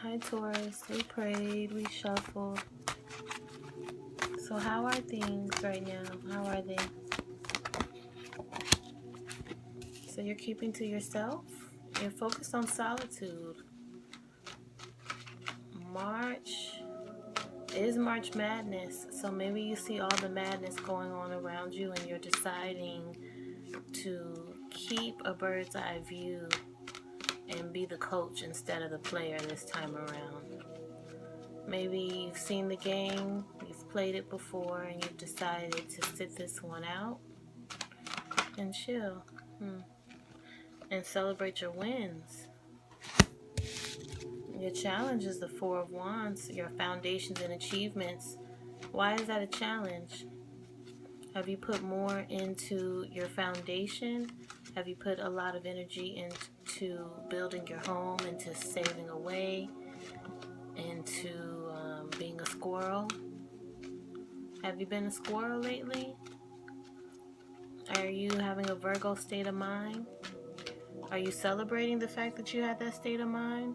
Hi Taurus, we prayed, we shuffled. So how are things right now? How are they? So you're keeping to yourself? You're focused on solitude. March is March Madness. So maybe you see all the madness going on around you and you're deciding to keep a bird's eye view and be the coach instead of the player this time around. Maybe you've seen the game, you've played it before, and you've decided to sit this one out and chill and celebrate your wins. Your challenge is the Four of Wands, your foundations and achievements. Why is that a challenge? Have you put more into your foundation? Have you put a lot of energy into building your home, into saving away, into being a squirrel? Have you been a squirrel lately? Are you having a Virgo state of mind? Are you celebrating the fact that you had that state of mind?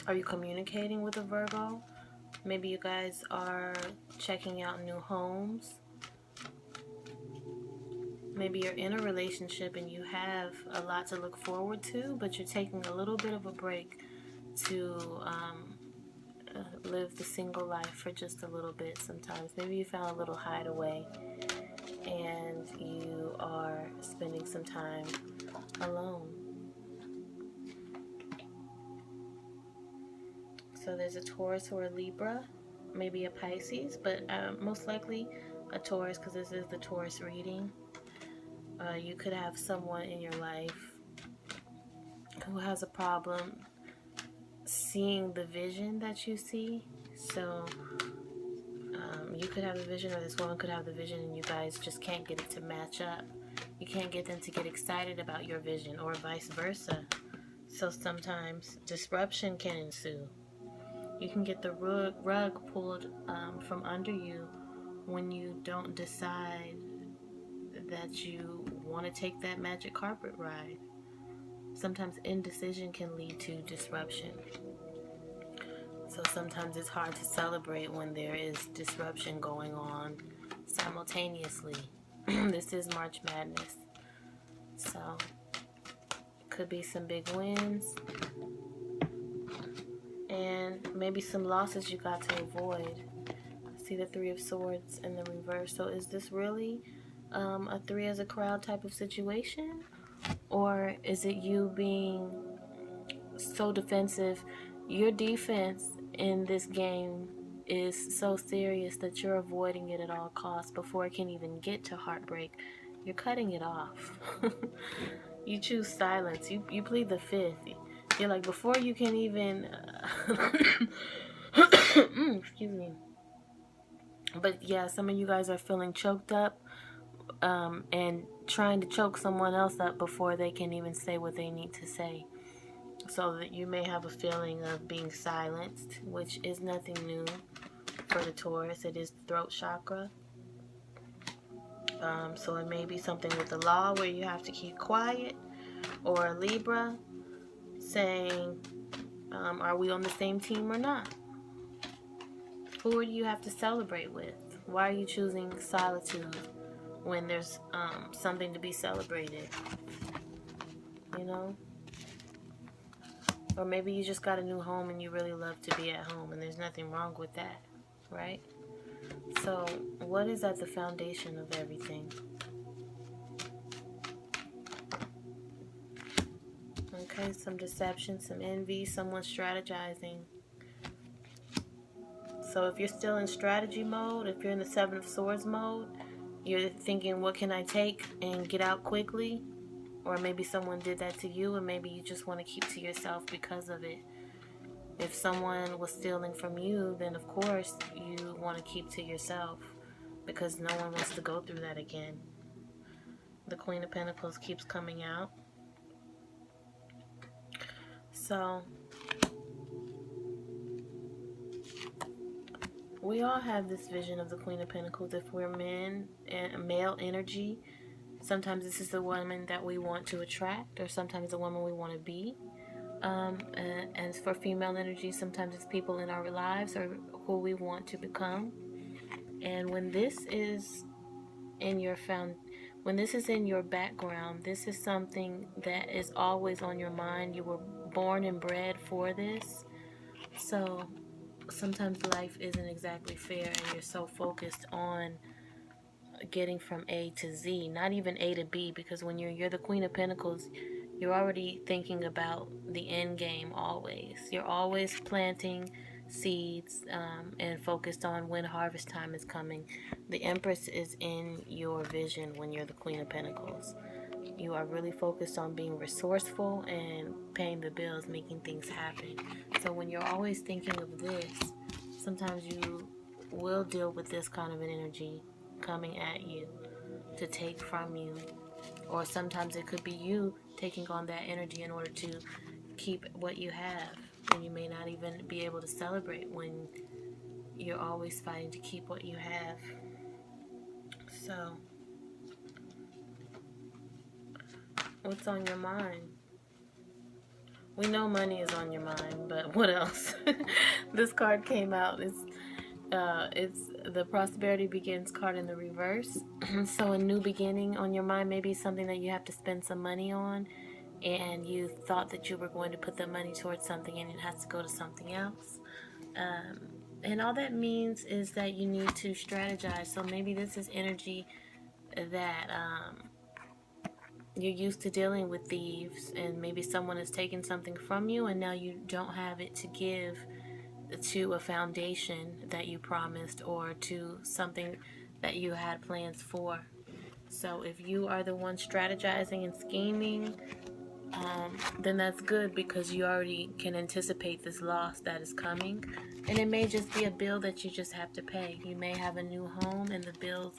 Are you communicating with a Virgo? Maybe you guys are checking out new homes. Maybe you're in a relationship and you have a lot to look forward to, but you're taking a little bit of a break to live the single life for just a little bit sometimes. Maybe you found a little hideaway and you are spending some time alone. So there's a Taurus or a Libra, maybe a Pisces, but most likely a Taurus because this is the Taurus reading. You could have someone in your life who has a problem seeing the vision that you see. So you could have the vision, or this woman could have the vision, and you guys just can't get it to match up. You can't get them to get excited about your vision, or vice versa. So sometimes disruption can ensue. You can get the rug pulled from under you when you don't decide that you want to take that magic carpet ride. Sometimes indecision can lead to disruption. So sometimes it's hard to celebrate when there is disruption going on simultaneously. This is March Madness. So could be some big wins and maybe some losses you got to avoid. See the Three of Swords in the reverse. So is this really a three as a crowd type of situation? Or is it you being so defensive? Your defense in this game is so serious that you're avoiding it at all costs before it can even get to heartbreak. You're cutting it off. You choose silence. You plead the fifth. You're like, before you can even excuse me. But yeah, some of you guys are feeling choked up and trying to choke someone else up before they can even say what they need to say. So that you may have a feeling of being silenced, which is nothing new for the Taurus. It is the throat chakra. So it may be something with the law where you have to keep quiet, or a Libra saying, are we on the same team or not? Who do you have to celebrate with? Why are you choosing solitude when there's something to be celebrated? You know? Or maybe you just got a new home and you really love to be at home, and there's nothing wrong with that, right? So what is at the foundation of everything? Okay, some deception, some envy, someone strategizing. So if you're still in strategy mode, if you're in the Seven of Swords mode, you're thinking, what can I take and get out quickly? Or maybe someone did that to you and maybe you just want to keep to yourself because of it. If someone was stealing from you, then of course you want to keep to yourself because no one wants to go through that again. The Queen of Pentacles keeps coming out. So we all have this vision of the Queen of Pentacles. If we're men and male energy, sometimes this is the woman that we want to attract, or sometimes the woman we want to be. And for female energy, sometimes it's people in our lives or who we want to become. And when this is in your when this is in your background, this is something that is always on your mind. You were born and bred for this. So sometimes life isn't exactly fair, and you're so focused on getting from A to Z, not even A to B, because when you're the Queen of Pentacles, you're already thinking about the end game always. You're always planting seeds and focused on when harvest time is coming. The Empress is in your vision when you're the Queen of Pentacles. You are really focused on being resourceful and paying the bills, making things happen. So when you're always thinking of this, sometimes you will deal with this kind of an energy coming at you to take from you. Or sometimes it could be you taking on that energy in order to keep what you have. And you may not even be able to celebrate when you're always fighting to keep what you have. So, what's on your mind? We know money is on your mind, but what else? This card came out. It's the prosperity begins card in the reverse. So a new beginning on your mind may be something that you have to spend some money on, and you thought that you were going to put the money towards something, and it has to go to something else. And all that means is that you need to strategize. So maybe this is energy that you're used to dealing with thieves, and maybe someone has taken something from you, and now you don't have it to give to a foundation that you promised or to something that you had plans for. So if you are the one strategizing and scheming, then that's good because you already can anticipate this loss that is coming. And it may just be a bill that you just have to pay. You may have a new home and the bills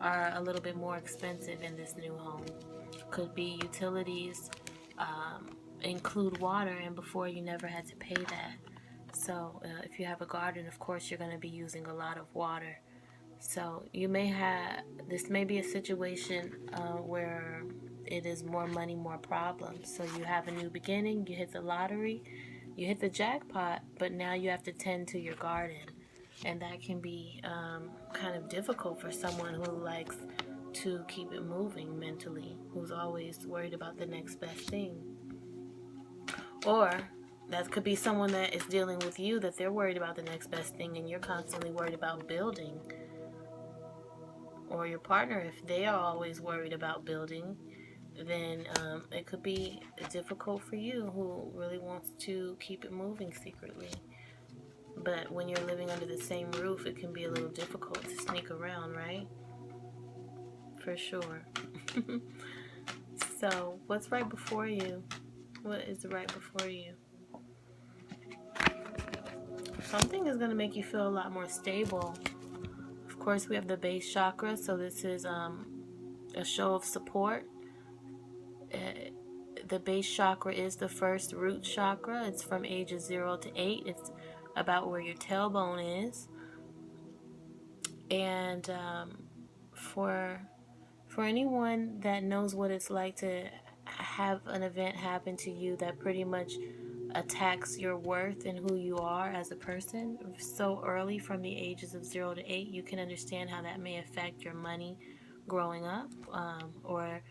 are a little bit more expensive in this new home. Could be utilities, include water, and before you never had to pay that. So if you have a garden, of course, you're going to be using a lot of water. So this may be a situation where it is more money, more problems. So you have a new beginning, you hit the lottery, you hit the jackpot, but now you have to tend to your garden. And that can be kind of difficult for someone who likes to keep it moving mentally, who's always worried about the next best thing. Or that could be someone that is dealing with you, that they're worried about the next best thing and you're constantly worried about building. Or your partner, if they are always worried about building, then it could be difficult for you, who really wants to keep it moving secretly. But when you're living under the same roof, it can be a little difficult to sneak around, right? For sure. So, what's right before you? What is right before you? Something is going to make you feel a lot more stable. Of course, we have the base chakra, so this is a show of support. The base chakra is the first root chakra. It's from ages 0 to 8. It's about where your tailbone is. And for anyone that knows what it's like to have an event happen to you that pretty much attacks your worth and who you are as a person so early, from the ages of 0 to 8, you can understand how that may affect your money growing up, or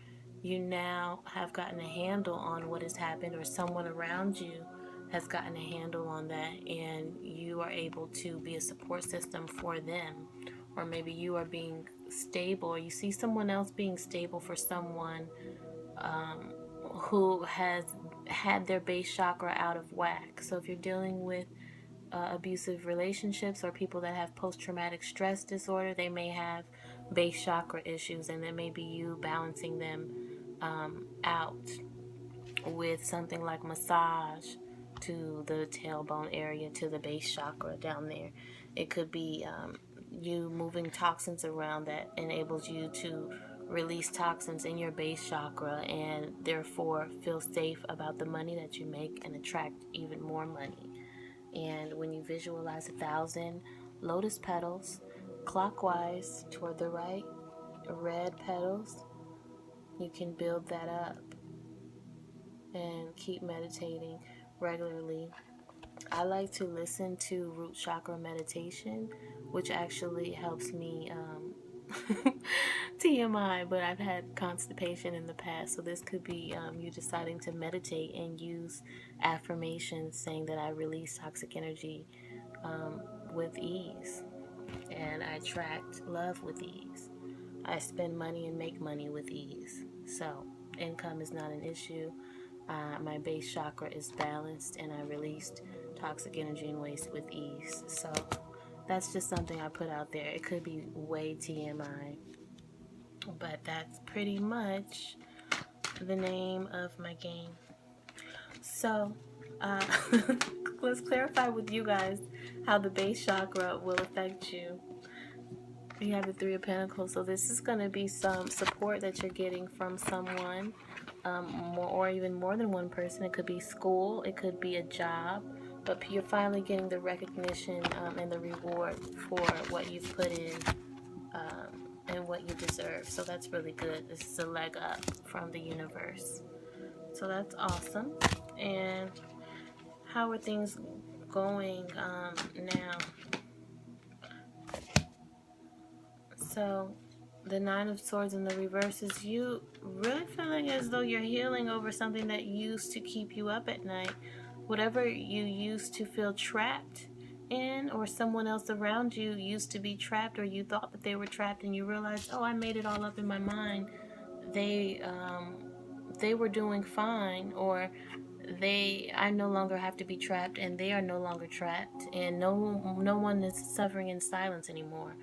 you now have gotten a handle on what has happened, or someone around you has gotten a handle on that, and you are able to be a support system for them. Or maybe you are being stable, or you see someone else being stable for someone who has had their base chakra out of whack. So if you're dealing with abusive relationships or people that have post-traumatic stress disorder, they may have base chakra issues, and then maybe you balancing them out with something like massage to the tailbone area, to the base chakra down there. It could be you moving toxins around that enables you to release toxins in your base chakra, and therefore feel safe about the money that you make and attract even more money. And when you visualize 1,000 lotus petals clockwise toward the right, red petals, you can build that up and keep meditating. regularly. I like to listen to root chakra meditation, which actually helps me. TMI, but I've had constipation in the past, so this could be you deciding to meditate and use affirmations saying that I release toxic energy um, with ease, and I attract love with ease. I spend money and make money with ease. So, income is not an issue. My base chakra is balanced, and I released toxic energy and waste with ease. So, that's just something I put out there. It could be way TMI, but that's pretty much the name of my game. So, uh, let's clarify with you guys how the base chakra will affect you. You have the Three of Pentacles, so this is going to be some support that you're getting from someone, more, or even more than one person. It could be school, it could be a job, but you're finally getting the recognition and the reward for what you've put in and what you deserve. So that's really good. This is a leg up from the universe. So that's awesome. And how are things going now? So the Nine of Swords in the reverse is you really feeling as though you're healing over something that used to keep you up at night. Whatever you used to feel trapped in, or someone else around you used to be trapped, or you thought that they were trapped and you realized, oh, I made it all up in my mind. They were doing fine, or I no longer have to be trapped and they are no longer trapped, and no one is suffering in silence anymore.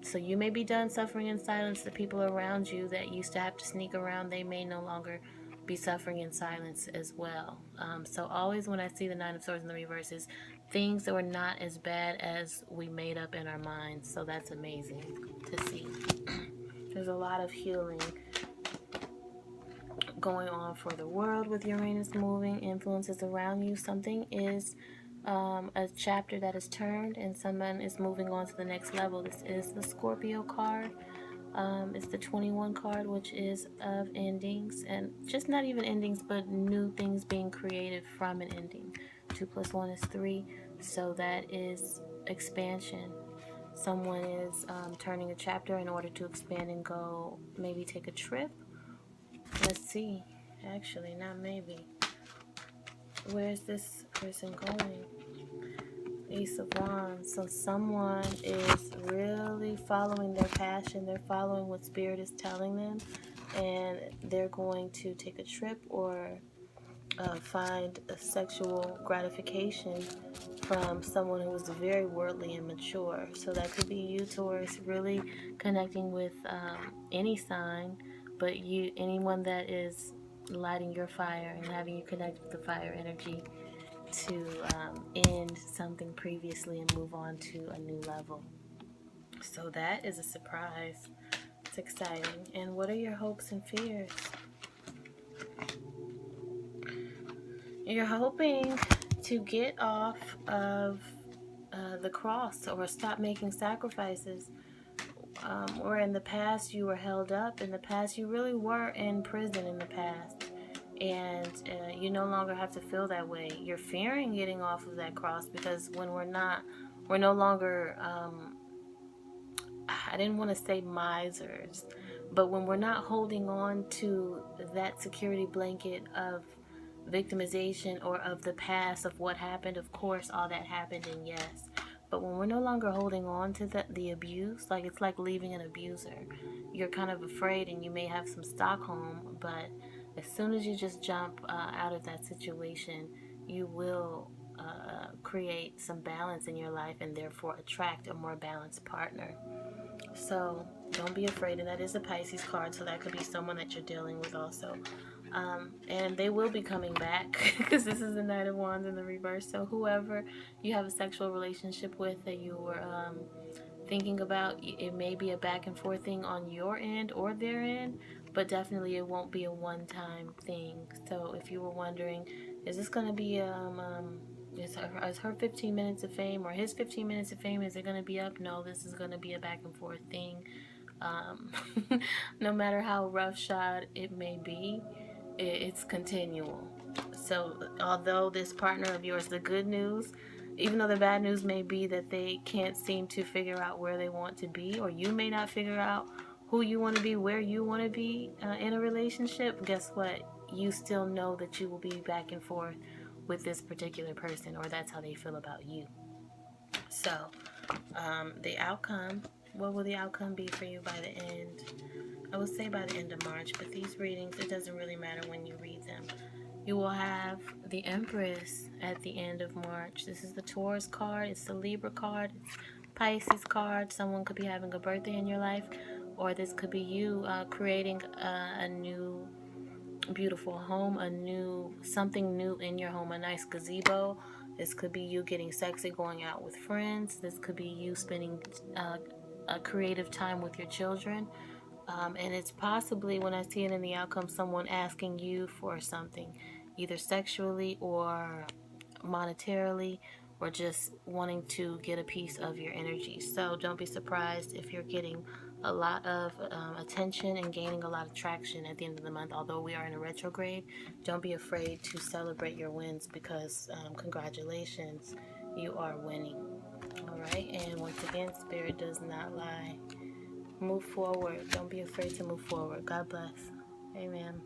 So you may be done suffering in silence. The people around you that used to have to sneak around, they may no longer be suffering in silence as well. So always when I see the Nine of Swords in the reverses, things that were not as bad as we made up in our minds. So that's amazing to see. There's a lot of healing going on for the world with Uranus moving, influences around you. Something is a chapter that is turned and someone is moving on to the next level. This is the Scorpio card. It's the 21 card, which is of endings, and just not even endings, but new things being created from an ending. 2 plus 1 is 3, so that is expansion. Someone is turning a chapter in order to expand and go, maybe take a trip. Let's see. Actually, not maybe. Where's this person going? Ace of Wands. So someone is really following their passion. They're following what Spirit is telling them. And they're going to take a trip or find a sexual gratification from someone who is very worldly and mature. So that could be you, Taurus, really connecting with any sign, but anyone that is lighting your fire and having you connect with the fire energy to end something previously and move on to a new level. So that is a surprise. It's exciting. And what are your hopes and fears? You're hoping to get off of the cross or stop making sacrifices. Or in the past you were held up. In the past you really were in prison in the past. And you no longer have to feel that way. You're fearing getting off of that cross because when we're no longer, I didn't want to say misers, but when we're not holding on to that security blanket of victimization or of the past of what happened, of course all that happened, and yes, but when we're no longer holding on to the abuse, like it's like leaving an abuser. You're kind of afraid and you may have some Stockholm, but as soon as you just jump out of that situation, you will create some balance in your life and therefore attract a more balanced partner. So don't be afraid, and that is a Pisces card, so that could be someone that you're dealing with also. And they will be coming back because this is the Knight of Wands in the reverse. So whoever you have a sexual relationship with that you were thinking about, it may be a back and forth thing on your end or their end, but definitely it won't be a one-time thing. So if you were wondering, is this going to be is her 15 minutes of fame or his 15 minutes of fame, is it going to be up? No, this is going to be a back and forth thing. No matter how roughshod it may be, it's continual. So, although this partner of yours, the good news, even though the bad news may be that they can't seem to figure out where they want to be, or you may not figure out who you want to be, where you want to be in a relationship, guess what? You still know that you will be back and forth with this particular person, or that's how they feel about you. So, the outcome, what will the outcome be for you by the end? I would say by the end of March, but these readings, it doesn't really matter when you read them. You will have the Empress at the end of March. This is the Taurus card. It's the Libra card. It's Pisces card. Someone could be having a birthday in your life, or this could be you creating a new beautiful home, a new something new in your home, a nice gazebo. This could be you getting sexy, going out with friends. This could be you spending a creative time with your children. And it's possibly, when I see it in the outcome, someone asking you for something, either sexually or monetarily, or just wanting to get a piece of your energy. So don't be surprised if you're getting a lot of attention and gaining a lot of traction at the end of the month. Although we are in a retrograde, don't be afraid to celebrate your wins, because congratulations, you are winning. All right, and once again, Spirit does not lie. Move forward. Don't be afraid to move forward. God bless. Amen.